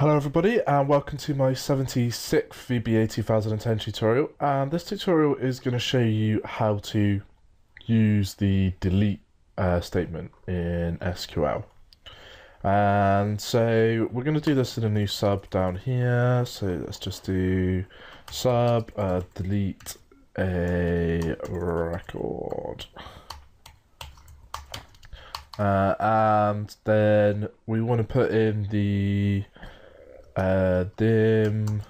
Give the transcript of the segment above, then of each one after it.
Hello everybody and welcome to my 76th VBA 2010 tutorial, and this tutorial is going to show you how to use the delete statement in SQL. And so we're going to do this in a new sub down here, so let's just do sub delete a record. And then we want to put in the dim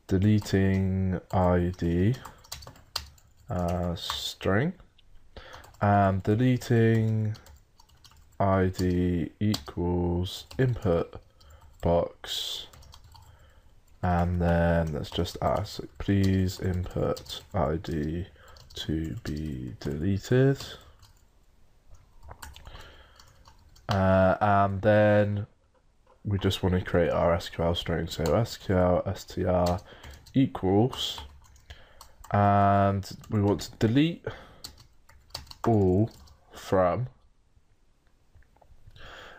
deleting ID string, and deleting ID equals input box, and then let's just ask please input ID to be deleted, and then we just want to create our SQL string, so SQL str equals, and we want to delete all from,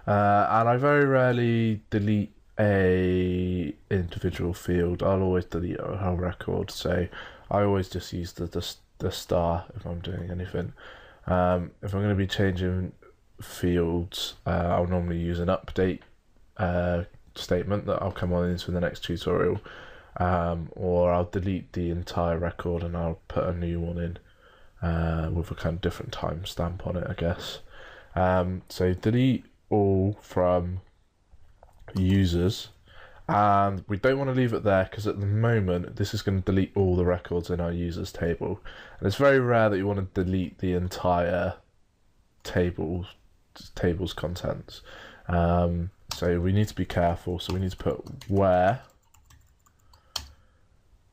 and I very rarely delete a individual field. I'll always delete a whole record, so I always just use the star if I'm doing anything. If I'm going to be changing fields, I'll normally use an update statement that I'll come on into in the next tutorial, or I'll delete the entire record and I'll put a new one in with a kind of different timestamp on it, I guess. So delete all from users, and we don't want to leave it there because at the moment this is going to delete all the records in our users table, and it's very rare that you want to delete the entire table's contents. So we need to be careful, so we need to put where,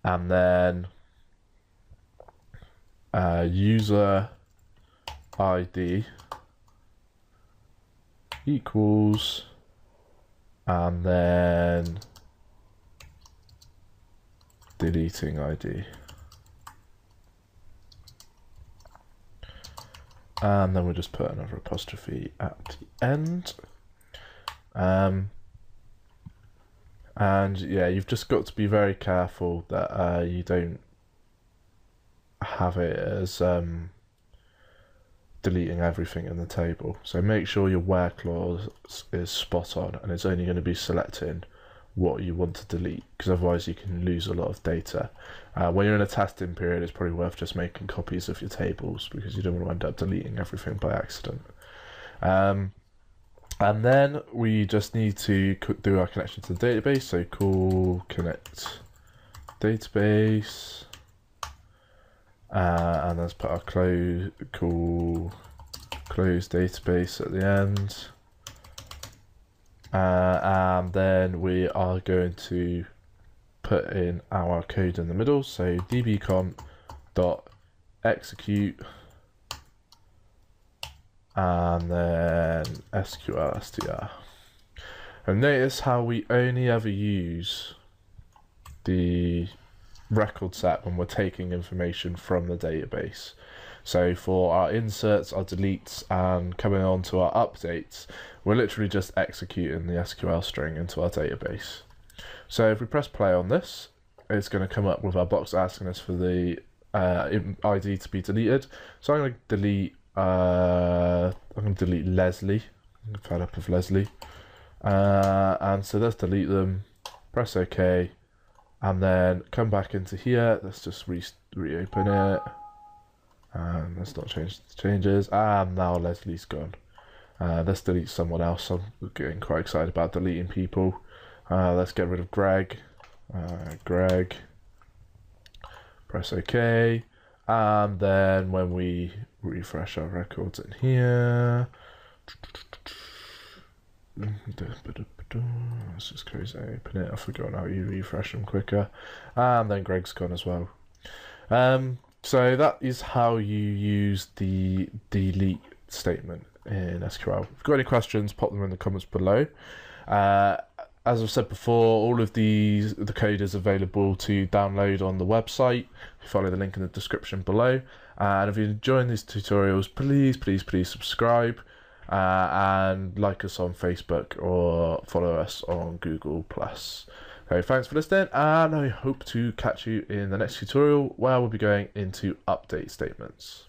and then user ID equals, and then deleting ID, and then we'll just put another apostrophe at the end. And yeah, you've just got to be very careful that you don't have it as deleting everything in the table. So make sure your where clause is spot on and it's only going to be selecting what you want to delete, because otherwise you can lose a lot of data. When you're in a testing period, it's probably worth just making copies of your tables because you don't want to end up deleting everything by accident. And then we just need to do our connection to the database, so call connect database, and let's put our call close database at the end, and then we are going to put in our code in the middle, so dbcont.execute, and then SQL str. And notice how we only ever use the record set when we're taking information from the database. So for our inserts, our deletes, and coming on to our updates, we're literally just executing the SQL string into our database. So if we press play on this, it's going to come up with our box asking us for the ID to be deleted. So I'm going to delete Leslie. I'm fed up with Leslie. And so let's delete them, press OK, and then come back into here. Let's just reopen it, and let's not change the changes, and now Leslie's gone. Let's delete someone else. I'm getting quite excited about deleting people. Let's get rid of Greg. Greg, press OK, and then when we refresh our records in here, let's just close it, open it. I've forgotten how you refresh them quicker, and then Greg's gone as well. So that is how you use the delete statement in SQL. If you've got any questions, pop them in the comments below. As I've said before, all of the code is available to download on the website. Follow the link in the description below. And if you're enjoying these tutorials, please subscribe. and like us on Facebook or follow us on Google+. Okay, thanks for listening, and I hope to catch you in the next tutorial where we'll be going into update statements.